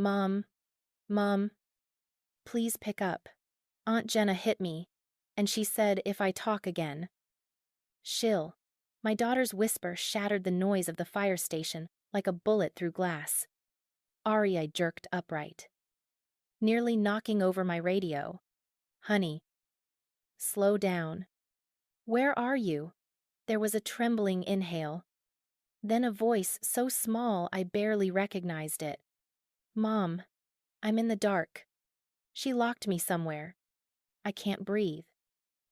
Mom, Mom, please pick up. Aunt Jenna hit me, and she said if I talk again. Shill. My daughter's whisper shattered the noise of the fire station like a bullet through glass. I jerked upright, nearly knocking over my radio. Honey, slow down. Where are you? There was a trembling inhale. Then a voice so small I barely recognized it. Mom, I'm in the dark. She locked me somewhere. I can't breathe.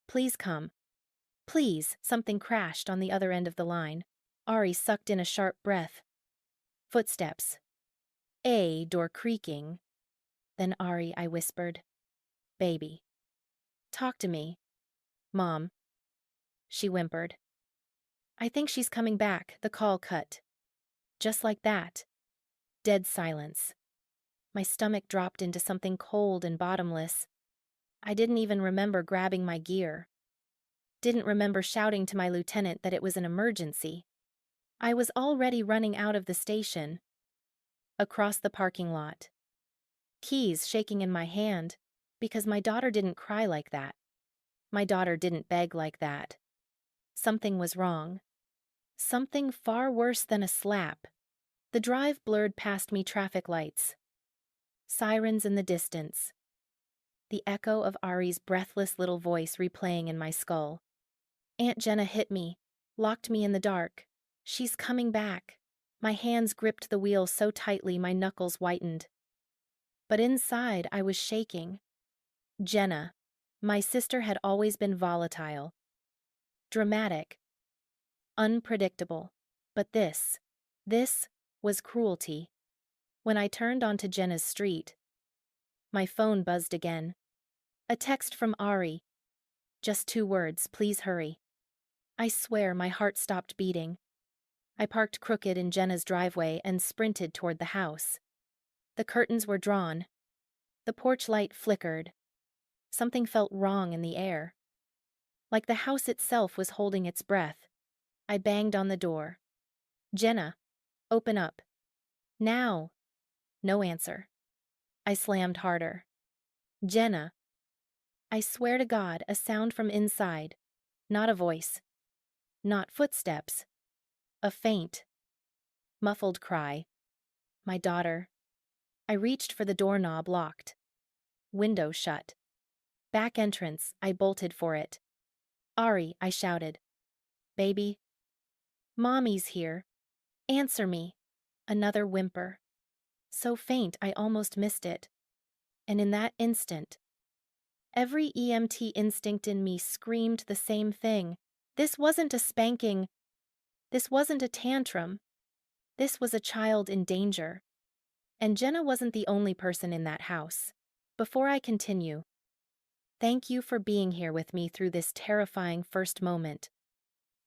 Please come. Please, something crashed on the other end of the line. Ari sucked in a sharp breath. Footsteps. A door creaking. Then Ari, I whispered. Baby. Talk to me. Mom. She whimpered. I think she's coming back, the call cut. Just like that. Dead silence. My stomach dropped into something cold and bottomless. I didn't even remember grabbing my gear. Didn't remember shouting to my lieutenant that it was an emergency. I was already running out of the station. Across the parking lot. Keys shaking in my hand, because my daughter didn't cry like that. My daughter didn't beg like that. Something was wrong. Something far worse than a slap. The drive blurred past me traffic lights. Sirens in the distance. The echo of Ari's breathless little voice replaying in my skull. Aunt Jenna hit me, locked me in the dark. She's coming back. My hands gripped the wheel so tightly my knuckles whitened. But inside I was shaking. Jenna, my sister, had always been volatile. Dramatic. Unpredictable. But this was cruelty. When I turned onto Jenna's street, my phone buzzed again. A text from Ari. Just 2 words, please hurry. I swear my heart stopped beating. I parked crooked in Jenna's driveway and sprinted toward the house. The curtains were drawn. The porch light flickered. Something felt wrong in the air. Like the house itself was holding its breath. I banged on the door. Jenna, open up. Now. No answer. I slammed harder. Jenna. I swear to God, a sound from inside. Not a voice. Not footsteps. A faint, muffled cry. My daughter. I reached for the doorknob, locked. Window shut. Back entrance, I bolted for it. Ari, I shouted. Baby. Mommy's here. Answer me. Another whimper. So faint I almost missed it. And in that instant, every EMT instinct in me screamed the same thing. This wasn't a spanking. This wasn't a tantrum. This was a child in danger. And Jenna wasn't the only person in that house. Before I continue, thank you for being here with me through this terrifying first moment.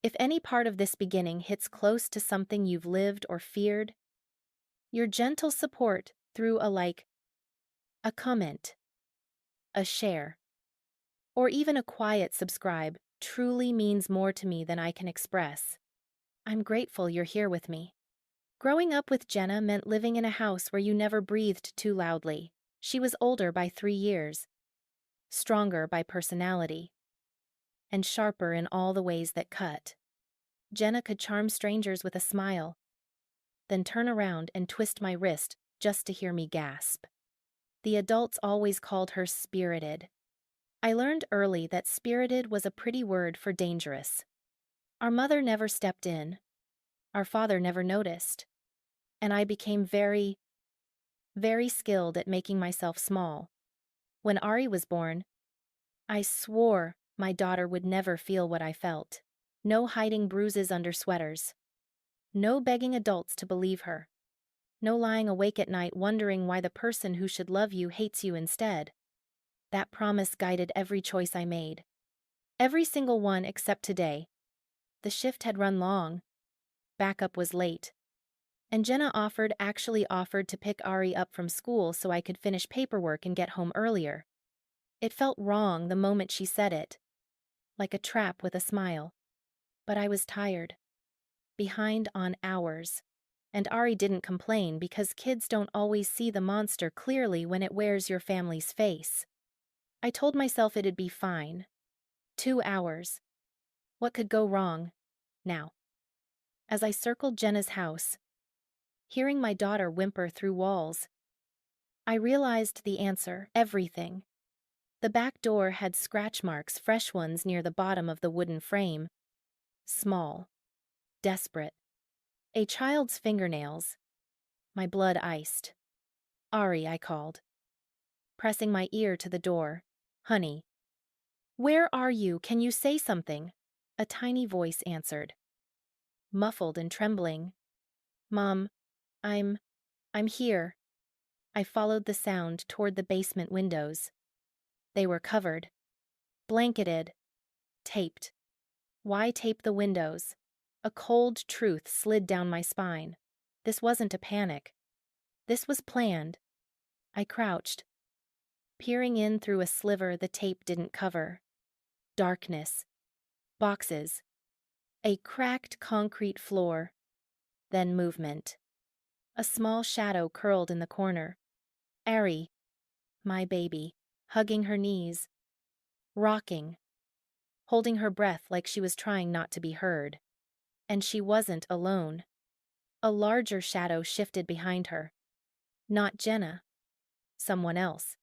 If any part of this beginning hits close to something you've lived or feared, your gentle support through a like, a comment, a share, or even a quiet subscribe truly means more to me than I can express. I'm grateful you're here with me. Growing up with Jenna meant living in a house where you never breathed too loudly. She was older by 3 years, stronger by personality, and sharper in all the ways that cut. Jenna could charm strangers with a smile, then turn around and twist my wrist just to hear me gasp. The adults always called her spirited. I learned early that spirited was a pretty word for dangerous. Our mother never stepped in. Our father never noticed. And I became very skilled at making myself small. When Ari was born, I swore my daughter would never feel what I felt. No hiding bruises under sweaters. No begging adults to believe her. No lying awake at night wondering why the person who should love you hates you instead. That promise guided every choice I made. Every single one except today. The shift had run long. Backup was late. And Jenna actually offered to pick Ari up from school so I could finish paperwork and get home earlier. It felt wrong the moment she said it. Like a trap with a smile. But I was tired. Behind on hours. And Ari didn't complain because kids don't always see the monster clearly when it wears your family's face. I told myself it'd be fine. 2 hours. What could go wrong? Now. As I circled Jenna's house, hearing my daughter whimper through walls, I realized the answer: everything. The back door had scratch marks, fresh ones near the bottom of the wooden frame. Small. Desperate. A child's fingernails. My blood iced. Ari, I called, pressing my ear to the door. Honey. Where are you? Can you say something? A tiny voice answered, muffled and trembling. Mom, I'm here. I followed the sound toward the basement windows. They were covered. Blanketed. Taped. Why tape the windows? A cold truth slid down my spine. This wasn't a panic. This was planned. I crouched, peering in through a sliver the tape didn't cover. Darkness. Boxes. A cracked concrete floor. Then movement. A small shadow curled in the corner. Ari, my baby, hugging her knees, rocking, holding her breath like she was trying not to be heard. And she wasn't alone. A larger shadow shifted behind her. Not Jenna. Someone else.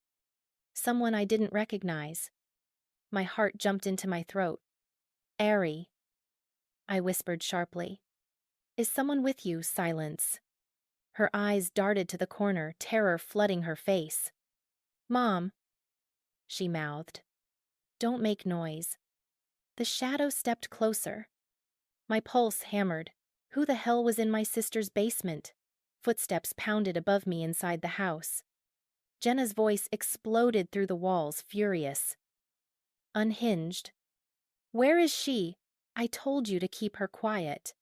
Someone I didn't recognize. My heart jumped into my throat. Ari, I whispered sharply. Is someone with you? Silence. Her eyes darted to the corner, terror flooding her face. Mom, she mouthed. Don't make noise. The shadow stepped closer. My pulse hammered. Who the hell was in my sister's basement? Footsteps pounded above me inside the house. Jenna's voice exploded through the walls, furious. Unhinged. Where is she? I told you to keep her quiet.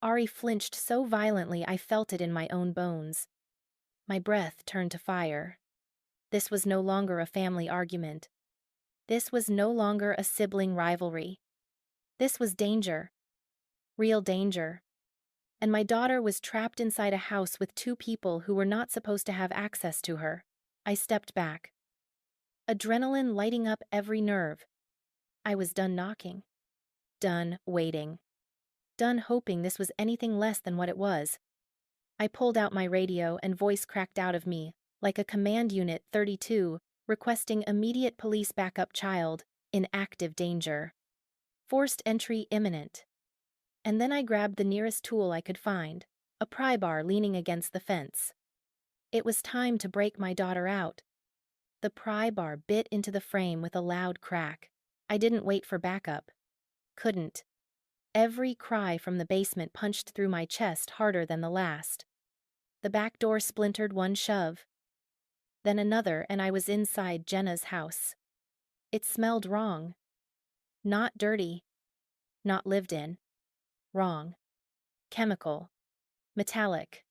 Ari flinched so violently I felt it in my own bones. My breath turned to fire. This was no longer a family argument. This was no longer a sibling rivalry. This was danger. Real danger. And my daughter was trapped inside a house with two people who were not supposed to have access to her. I stepped back. Adrenaline lighting up every nerve. I was done knocking. Done waiting. Done hoping this was anything less than what it was. I pulled out my radio and voice cracked out of me, like a command unit 32, requesting immediate police backup. Child in active danger. Forced entry imminent. And then I grabbed the nearest tool I could find, a pry bar leaning against the fence. It was time to break my daughter out. The pry bar bit into the frame with a loud crack. I didn't wait for backup. Couldn't. Every cry from the basement punched through my chest harder than the last. The back door splintered one shove. Then another, and I was inside Jenna's house. It smelled wrong. Not dirty. Not lived in. Wrong. Chemical. Metallic.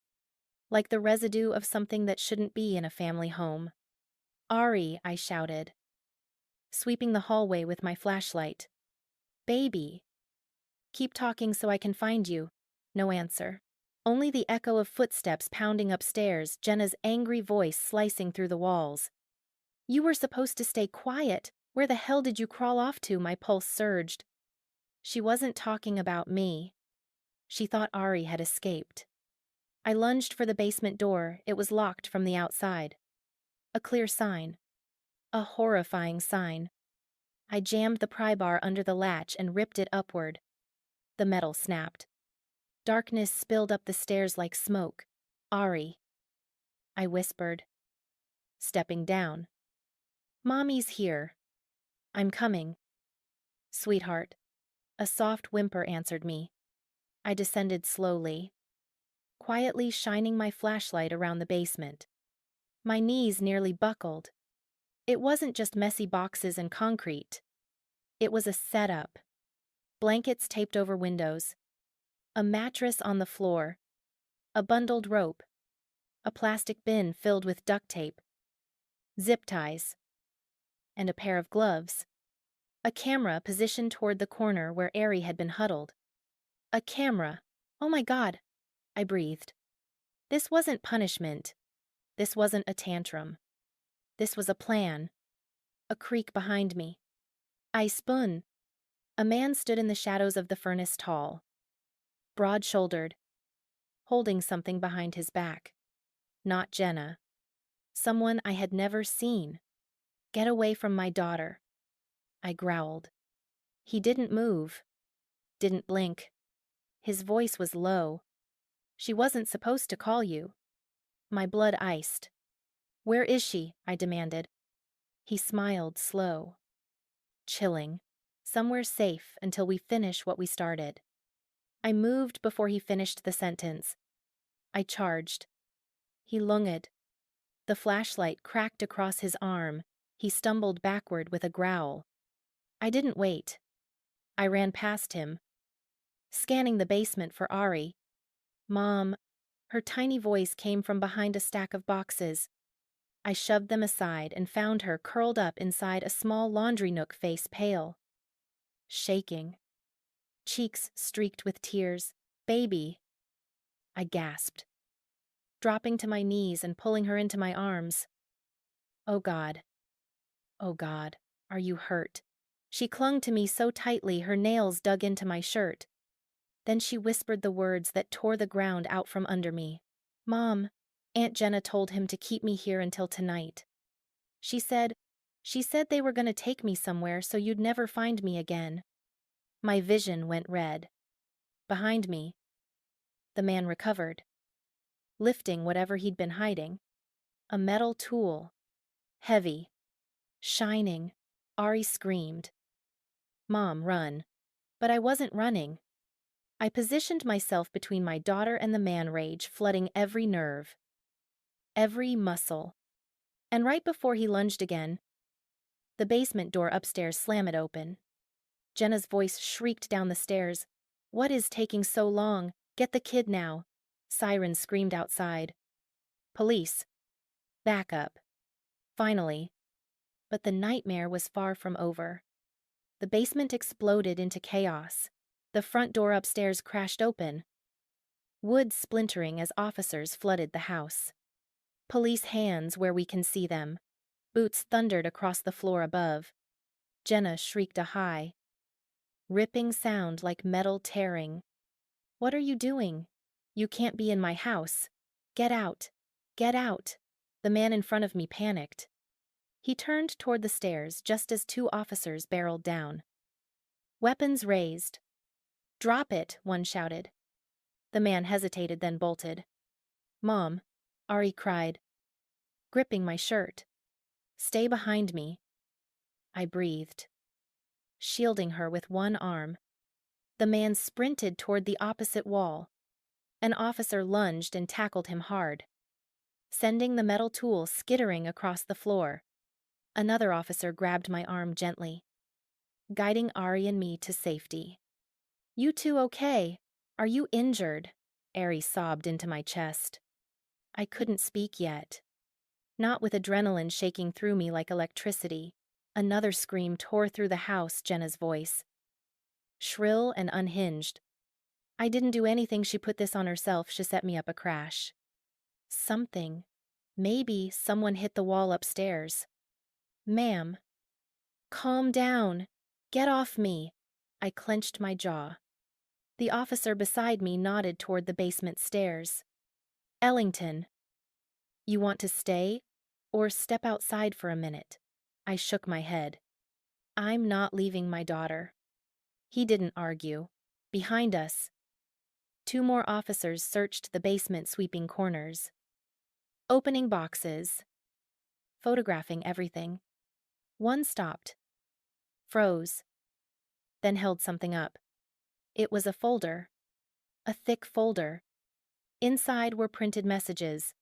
Like the residue of something that shouldn't be in a family home. Ari, I shouted, sweeping the hallway with my flashlight. Baby. Keep talking so I can find you. No answer. Only the echo of footsteps pounding upstairs, Jenna's angry voice slicing through the walls. You were supposed to stay quiet. Where the hell did you crawl off to? My pulse surged. She wasn't talking about me. She thought Ari had escaped. I lunged for the basement door. It was locked from the outside. A clear sign. A horrifying sign. I jammed the pry bar under the latch and ripped it upward. The metal snapped. Darkness spilled up the stairs like smoke. Ari. I whispered, stepping down. Mommy's here. I'm coming. Sweetheart. A soft whimper answered me. I descended slowly, quietly shining my flashlight around the basement. My knees nearly buckled. It wasn't just messy boxes and concrete. It was a setup. Blankets taped over windows. A mattress on the floor. A bundled rope. A plastic bin filled with duct tape. Zip ties. And a pair of gloves. A camera positioned toward the corner where Ari had been huddled. A camera. Oh my God, I breathed. This wasn't punishment. This wasn't a tantrum. This was a plan. A creak behind me. I spun. A man stood in the shadows of the furnace hall, broad-shouldered, holding something behind his back. Not Jenna. Someone I had never seen. Get away from my daughter. I growled. He didn't move. Didn't blink. His voice was low. She wasn't supposed to call you. My blood iced. Where is she? I demanded. He smiled, slow. Chilling. Somewhere safe until we finish what we started. I moved before he finished the sentence. I charged. He lunged. The flashlight cracked across his arm. He stumbled backward with a growl. I didn't wait. I ran past him, scanning the basement for Ari. Mom. Her tiny voice came from behind a stack of boxes. I shoved them aside and found her curled up inside a small laundry nook, face pale. Shaking. Cheeks streaked with tears. Baby. I gasped, dropping to my knees and pulling her into my arms. Oh God. Oh God, are you hurt? She clung to me so tightly her nails dug into my shirt. Then she whispered the words that tore the ground out from under me. Mom, Aunt Jenna told him to keep me here until tonight. She said they were going to take me somewhere so you'd never find me again. My vision went red. Behind me, the man recovered, lifting whatever he'd been hiding. A metal tool. Heavy. Shining. Ari screamed. Mom, run. But I wasn't running. I positioned myself between my daughter and the man, rage flooding every nerve, every muscle. And right before he lunged again, the basement door upstairs slammed open. Jenna's voice shrieked down the stairs. What is taking so long? Get the kid now. Sirens screamed outside. Police. Back up. Finally. But the nightmare was far from over. The basement exploded into chaos. The front door upstairs crashed open, wood splintering as officers flooded the house. Police hands where we can see them. Boots thundered across the floor above. Jenna shrieked a high, ripping sound like metal tearing. What are you doing? You can't be in my house. Get out. Get out. The man in front of me panicked. He turned toward the stairs just as two officers barreled down. Weapons raised. Drop it, one shouted. The man hesitated, then bolted. Mom, Ari cried, gripping my shirt. Stay behind me. I breathed, shielding her with one arm. The man sprinted toward the opposite wall. An officer lunged and tackled him hard, sending the metal tool skittering across the floor. Another officer grabbed my arm gently, guiding Ari and me to safety. You two okay? Are you injured? Ari sobbed into my chest. I couldn't speak yet. Not with adrenaline shaking through me like electricity. Another scream tore through the house, Jenna's voice. Shrill and unhinged. I didn't do anything, she put this on herself, she set me up a crash. Something. Maybe someone hit the wall upstairs. Ma'am. Calm down. Get off me. I clenched my jaw. The officer beside me nodded toward the basement stairs. Ellington. You want to stay? Or step outside for a minute? I shook my head. I'm not leaving my daughter. He didn't argue. Behind us, two more officers searched the basement, sweeping corners, opening boxes, photographing everything. One stopped, froze, then held something up. It was a folder, a thick folder. Inside were printed messages,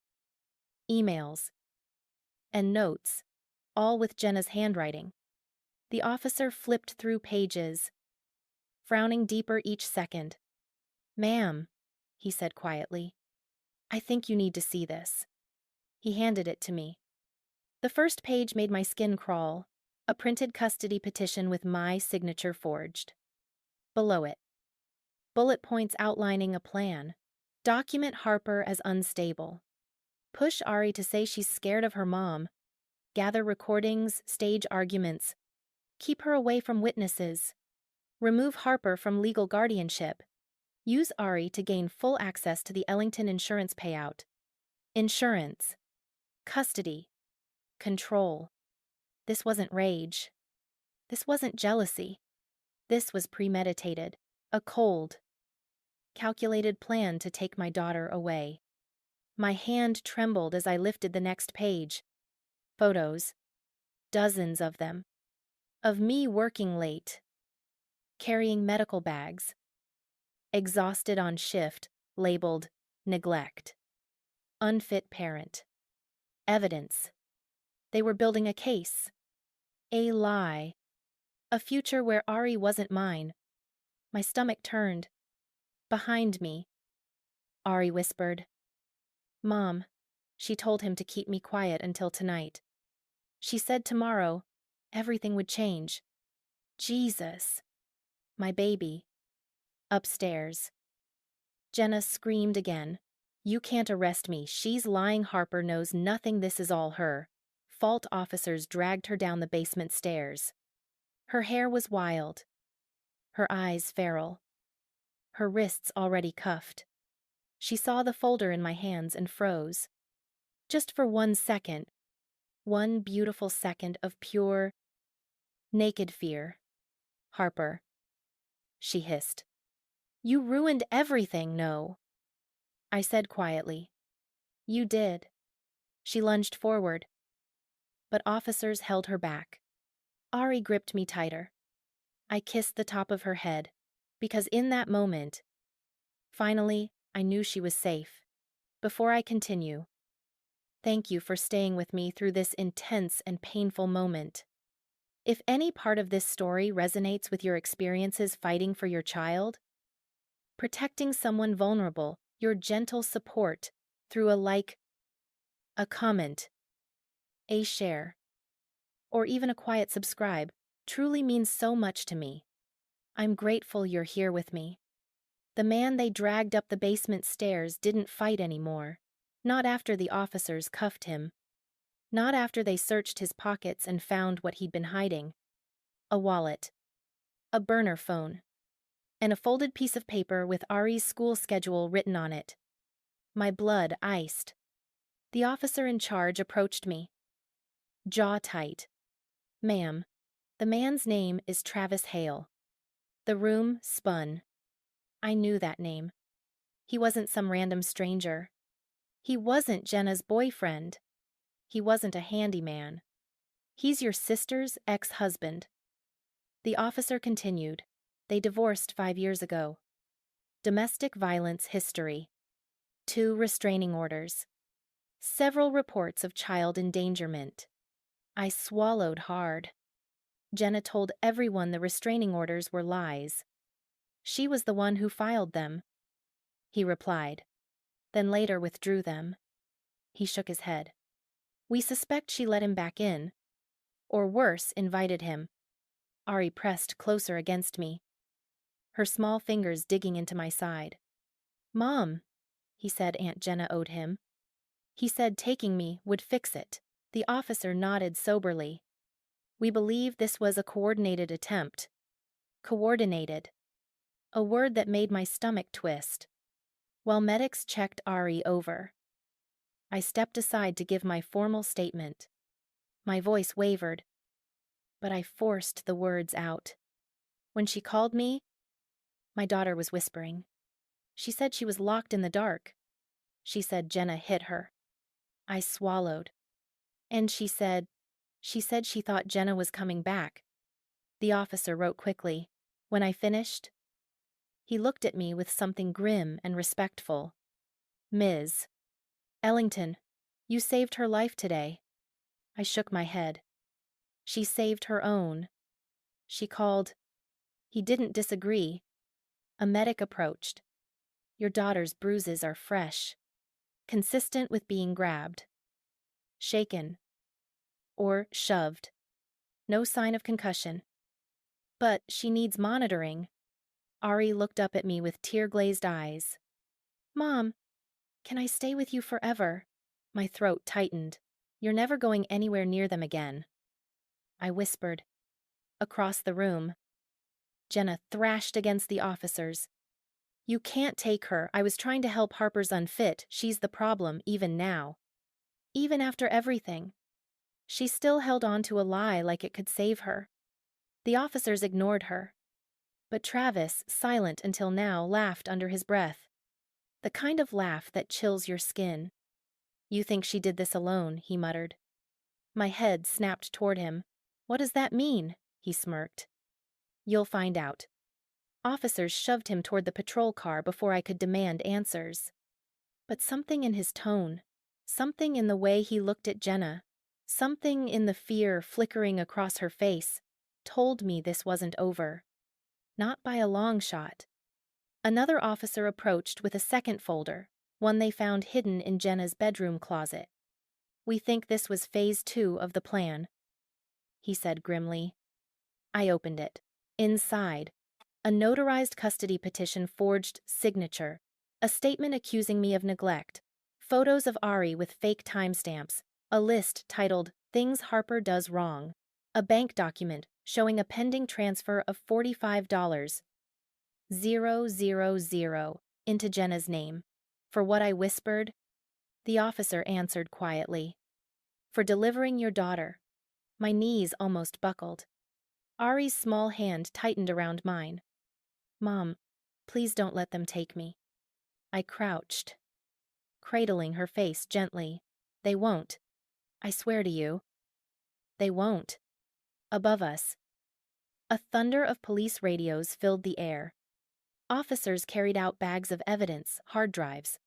emails, and notes, all with Jenna's handwriting. The officer flipped through pages, frowning deeper each second. Ma'am, he said quietly, I think you need to see this. He handed it to me. The first page made my skin crawl, a printed custody petition with my signature forged. Below it, bullet points outlining a plan. Document Harper as unstable. Push Ari to say she's scared of her mom. Gather recordings, stage arguments. Keep her away from witnesses. Remove Harper from legal guardianship. Use Ari to gain full access to the Ellington insurance payout. Insurance. Custody. Control. This wasn't rage. This wasn't jealousy. This was premeditated. A cold, calculated plan to take my daughter away. My hand trembled as I lifted the next page. Photos. Dozens of them. Of me working late. Carrying medical bags. Exhausted on shift, labeled neglect. Unfit parent. Evidence. They were building a case. A lie. A future where Ari wasn't mine. My stomach turned. Behind me. Ari whispered. Mom. She told him to keep me quiet until tonight. She said tomorrow, everything would change. Jesus. My baby. Upstairs. Jenna screamed again. You can't arrest me. She's lying. Harper knows nothing. This is all her. Fault officers dragged her down the basement stairs. Her hair was wild. Her eyes feral. Her wrists already cuffed. She saw the folder in my hands and froze. Just for 1 second. One beautiful second of pure, naked fear. Harper. She hissed. You ruined everything, no. I said quietly. You did. She lunged forward. But officers held her back. Ari gripped me tighter. I kissed the top of her head, because in that moment, finally, I knew she was safe. Before I continue, thank you for staying with me through this intense and painful moment. If any part of this story resonates with your experiences fighting for your child, protecting someone vulnerable, your gentle support through a like, a comment, a share, or even a quiet subscribe truly means so much to me. I'm grateful you're here with me. The man they dragged up the basement stairs didn't fight anymore. Not after the officers cuffed him. Not after they searched his pockets and found what he'd been hiding. A wallet. A burner phone. And a folded piece of paper with Ari's school schedule written on it. My blood iced. The officer in charge approached me. Jaw tight. Ma'am, the man's name is Travis Hale. The room spun. I knew that name. He wasn't some random stranger. He wasn't Jenna's boyfriend. He wasn't a handyman. He's your sister's ex-husband. The officer continued. They divorced 5 years ago. Domestic violence history. 2 restraining orders. Several reports of child endangerment. I swallowed hard. Jenna told everyone the restraining orders were lies. She was the one who filed them. He replied, then later withdrew them. He shook his head. We suspect she let him back in. Or worse, invited him. Ari pressed closer against me, her small fingers digging into my side. Mom, he said Aunt Jenna owed him. He said taking me would fix it. The officer nodded soberly. We believe this was a coordinated attempt. Coordinated. A word that made my stomach twist. While medics checked Ari over, I stepped aside to give my formal statement. My voice wavered, but I forced the words out. When she called me, my daughter was whispering. She said she was locked in the dark. She said Jenna hit her. I swallowed. And she said she thought Jenna was coming back. The officer wrote quickly. When I finished, he looked at me with something grim and respectful. Ms. Ellington, you saved her life today. I shook my head. She saved her own. She called. He didn't disagree. A medic approached. Your daughter's bruises are fresh, consistent with being grabbed, shaken, or shoved. No sign of concussion. But she needs monitoring. Ari looked up at me with tear-glazed eyes. Mom, can I stay with you forever? My throat tightened. You're never going anywhere near them again. I whispered. Across the room, Jenna thrashed against the officers. You can't take her. I was trying to help. Harper's unfit. She's the problem, even now. Even after everything. She still held on to a lie like it could save her. The officers ignored her. But Travis, silent until now, laughed under his breath. The kind of laugh that chills your skin. You think she did this alone, he muttered. My head snapped toward him. What does that mean? He smirked. You'll find out. Officers shoved him toward the patrol car before I could demand answers. But something in his tone, something in the way he looked at Jenna, something in the fear flickering across her face, told me this wasn't over. Not by a long shot. Another officer approached with a second folder, one they found hidden in Jenna's bedroom closet. We think this was phase 2 of the plan, he said grimly. I opened it. Inside, a notarized custody petition forged signature, a statement accusing me of neglect, photos of Ari with fake timestamps, a list titled Things Harper Does Wrong, a bank document showing a pending transfer of $45,000 into Jenna's name. For what I whispered, the officer answered quietly. For delivering your daughter. My knees almost buckled. Ari's small hand tightened around mine. Mom, please don't let them take me. I crouched, cradling her face gently. They won't. I swear to you. They won't. Above us, a thunder of police radios filled the air. Officers carried out bags of evidence, hard drives,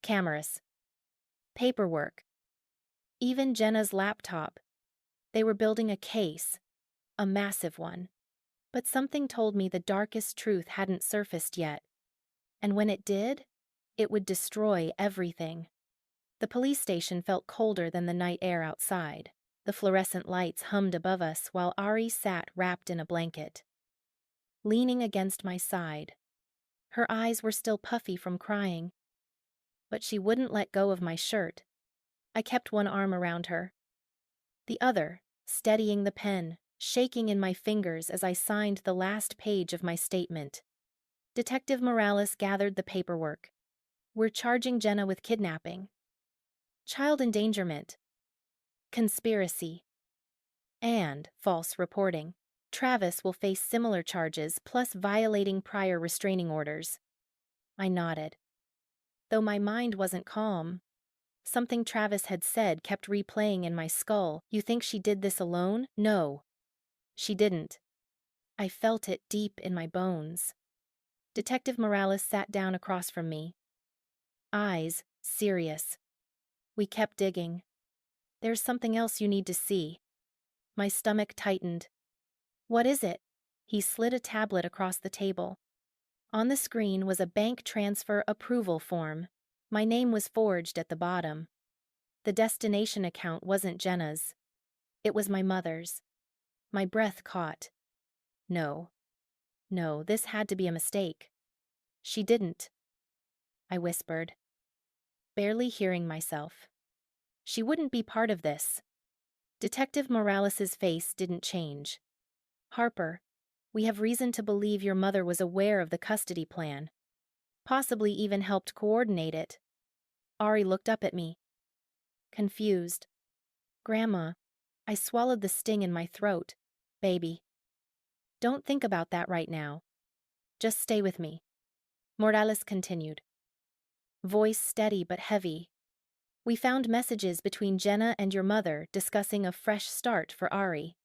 cameras, paperwork, even Jenna's laptop. They were building a case, a massive one. But something told me the darkest truth hadn't surfaced yet. And when it did, it would destroy everything. The police station felt colder than the night air outside. The fluorescent lights hummed above us while Ari sat wrapped in a blanket, leaning against my side. Her eyes were still puffy from crying. But she wouldn't let go of my shirt. I kept one arm around her, the other steadying the pen, shaking in my fingers as I signed the last page of my statement. Detective Morales gathered the paperwork. We're charging Jenna with kidnapping, child endangerment, conspiracy, and false reporting. Travis will face similar charges plus violating prior restraining orders. I nodded. Though my mind wasn't calm, something Travis had said kept replaying in my skull. You think she did this alone? No. She didn't. I felt it deep in my bones. Detective Morales sat down across from me. Eyes serious. We kept digging. There's something else you need to see. My stomach tightened. What is it? He slid a tablet across the table. On the screen was a bank transfer approval form. My name was forged at the bottom. The destination account wasn't Jenna's. It was my mother's. My breath caught. No, this had to be a mistake. She didn't. I whispered, barely hearing myself. She wouldn't be part of this. Detective Morales's face didn't change. Harper, we have reason to believe your mother was aware of the custody plan, possibly even helped coordinate it. Ari looked up at me, confused. Grandma, I swallowed the sting in my throat. Baby. Don't think about that right now. Just stay with me. Morales continued, voice steady but heavy. We found messages between Jenna and your mother discussing a fresh start for Ari,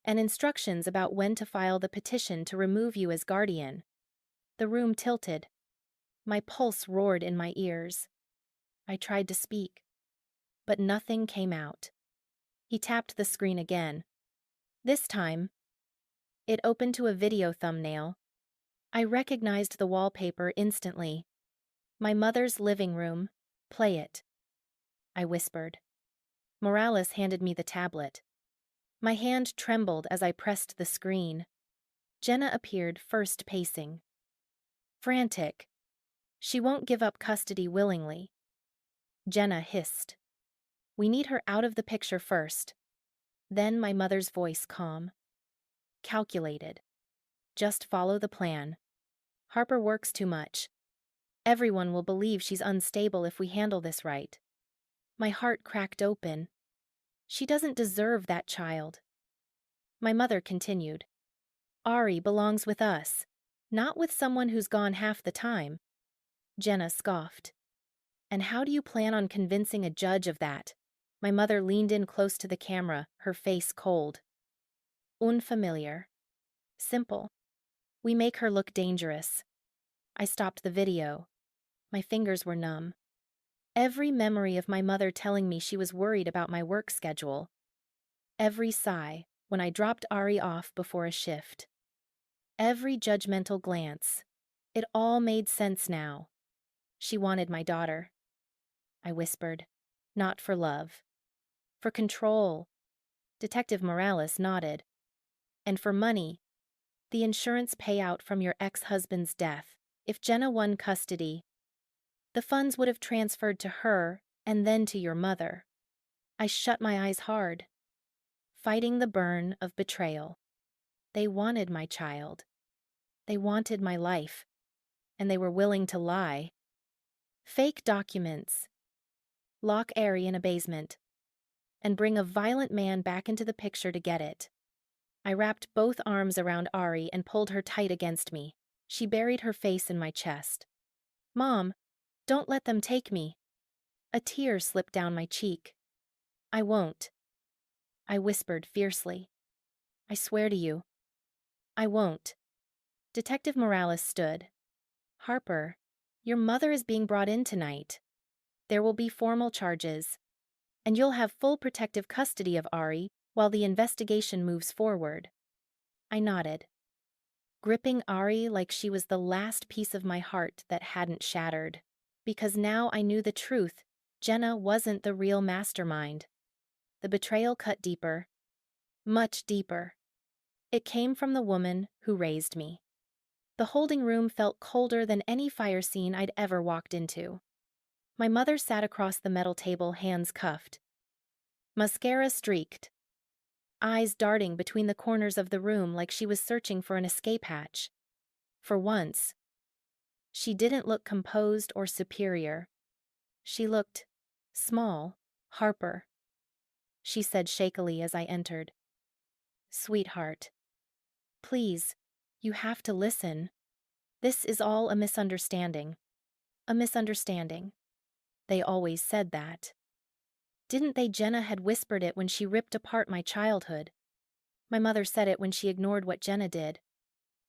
and instructions about when to file the petition to remove you as guardian. The room tilted. My pulse roared in my ears. I tried to speak, but nothing came out. He tapped the screen again. This time, it opened to a video thumbnail. I recognized the wallpaper instantly. My mother's living room. Play it, I whispered. Morales handed me the tablet. My hand trembled as I pressed the screen. Jenna appeared first pacing. Frantic, She won't give up custody willingly. Jenna hissed. We need her out of the picture first. Then my mother's voice calm. Calculated. Just follow the plan. Harper works too much. Everyone will believe she's unstable if we handle this right. My heart cracked open. She doesn't deserve that child. My mother continued. Ari belongs with us, not with someone who's gone half the time. Jenna scoffed. And how do you plan on convincing a judge of that? My mother leaned in close to the camera, her face cold. Unfamiliar. Simple. We make her look dangerous. I stopped the video. My fingers were numb. Every memory of my mother telling me she was worried about my work schedule. Every sigh when I dropped Ari off before a shift. Every judgmental glance. It all made sense now. She wanted my daughter. I whispered. Not for love. For control. Detective Morales nodded. And for money. The insurance payout from your ex-husband's death. If Jenna won custody, the funds would have transferred to her and then to your mother. I shut my eyes hard. Fighting the burn of betrayal. They wanted my child. They wanted my life. And they were willing to lie. Fake documents. Lock Ari in a basement. And bring a violent man back into the picture to get it. I wrapped both arms around Ari and pulled her tight against me. She buried her face in my chest. Mom, don't let them take me. A tear slipped down my cheek. I won't. I whispered fiercely. I swear to you. I won't. Detective Morales stood. Harper, your mother is being brought in tonight. There will be formal charges. And you'll have full protective custody of Ari while the investigation moves forward. I nodded, gripping Ari like she was the last piece of my heart that hadn't shattered. Because now I knew the truth. Jenna wasn't the real mastermind. The betrayal cut deeper. Much deeper. It came from the woman who raised me. The holding room felt colder than any fire scene I'd ever walked into. My mother sat across the metal table, hands cuffed. Mascara streaked. Eyes darting between the corners of the room like she was searching for an escape hatch. For once, she didn't look composed or superior. She looked small. Harper, she said shakily as I entered. Sweetheart, please, you have to listen. This is all a misunderstanding. A misunderstanding. They always said that. Didn't they? Jenna had whispered it when she ripped apart my childhood. My mother said it when she ignored what Jenna did.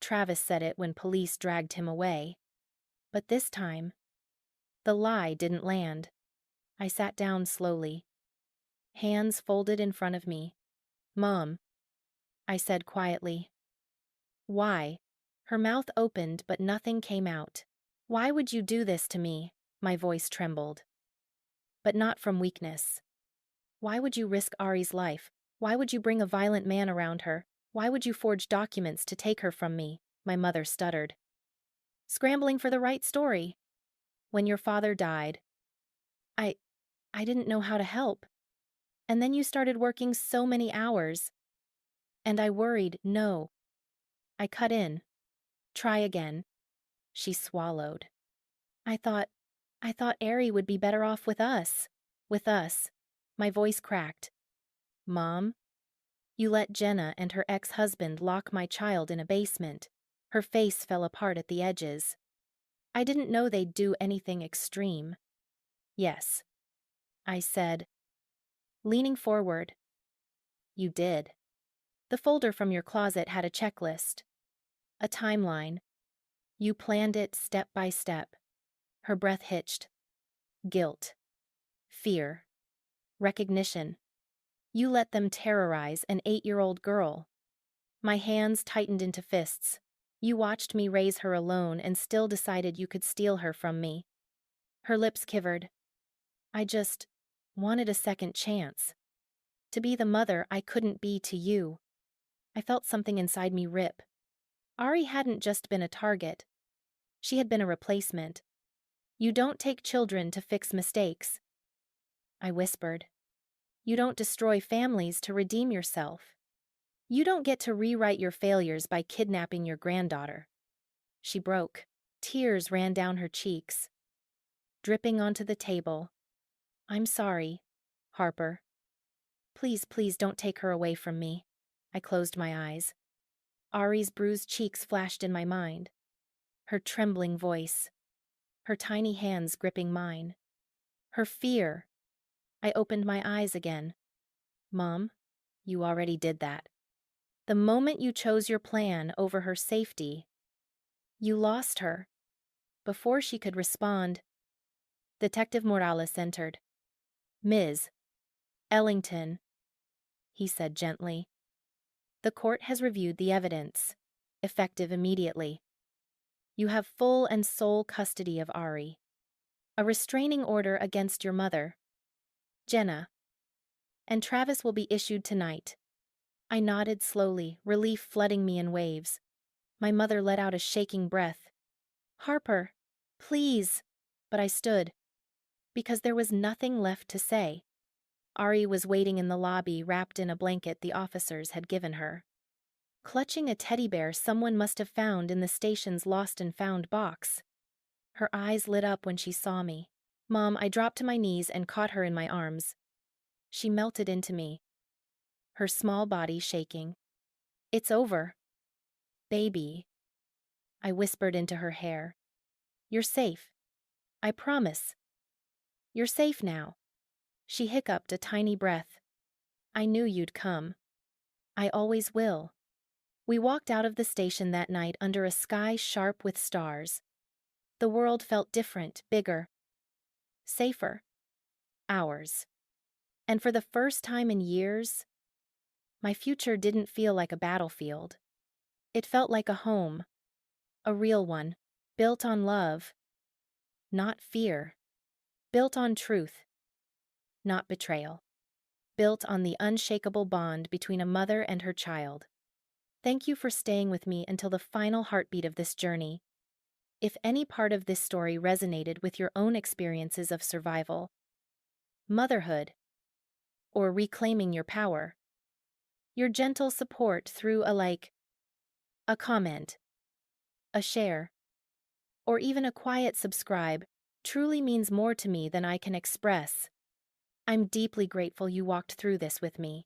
Travis said it when police dragged him away. But this time, the lie didn't land. I sat down slowly. Hands folded in front of me. Mom, I said quietly. Why? Her mouth opened but nothing came out. Why would you do this to me? My voice trembled. But not from weakness. Why would you risk Ari's life? Why would you bring a violent man around her? Why would you forge documents to take her from me? My mother stuttered. Scrambling for the right story. When your father died, I didn't know how to help. And then you started working so many hours. And I worried, no. I cut in. Try again. She swallowed. I thought Ari would be better off with us. With us. My voice cracked. Mom, you let Jenna and her ex-husband lock my child in a basement. Her face fell apart at the edges. I didn't know they'd do anything extreme. Yes, I said, leaning forward. You did. The folder from your closet had a checklist. A timeline. You planned it step by step. Her breath hitched. Guilt. Fear. Recognition. You let them terrorize an 8-year-old girl. My hands tightened into fists. You watched me raise her alone and still decided you could steal her from me. Her lips quivered. I just wanted a second chance. To be the mother I couldn't be to you. I felt something inside me rip. Ari hadn't just been a target. She had been a replacement. You don't take children to fix mistakes, I whispered. You don't destroy families to redeem yourself. You don't get to rewrite your failures by kidnapping your granddaughter. She broke. Tears ran down her cheeks, dripping onto the table. I'm sorry, Harper. Please, please don't take her away from me. I closed my eyes. Ari's bruised cheeks flashed in my mind. Her trembling voice. Her tiny hands gripping mine. Her fear. I opened my eyes again. Mom, you already did that. The moment you chose your plan over her safety, you lost her. Before she could respond, Detective Morales entered. Ms. Ellington, he said gently. The court has reviewed the evidence, effective immediately. You have full and sole custody of Ari. A restraining order against your mother, Jenna, and Travis will be issued tonight. I nodded slowly, relief flooding me in waves. My mother let out a shaking breath. Harper, please. But I stood, because there was nothing left to say. Ari was waiting in the lobby, wrapped in a blanket the officers had given her. Clutching a teddy bear someone must have found in the station's lost and found box. Her eyes lit up when she saw me. Mom, I dropped to my knees and caught her in my arms. She melted into me, her small body shaking. It's over. Baby. I whispered into her hair. You're safe. I promise. You're safe now. She hiccuped a tiny breath. I knew you'd come. I always will. We walked out of the station that night under a sky sharp with stars. The world felt different, bigger, safer. Ours. And for the first time in years, my future didn't feel like a battlefield. It felt like a home, a real one, built on love, not fear, built on truth, not betrayal, built on the unshakable bond between a mother and her child. Thank you for staying with me until the final heartbeat of this journey. If any part of this story resonated with your own experiences of survival, motherhood, or reclaiming your power, your gentle support through a like, a comment, a share, or even a quiet subscribe truly means more to me than I can express. I'm deeply grateful you walked through this with me.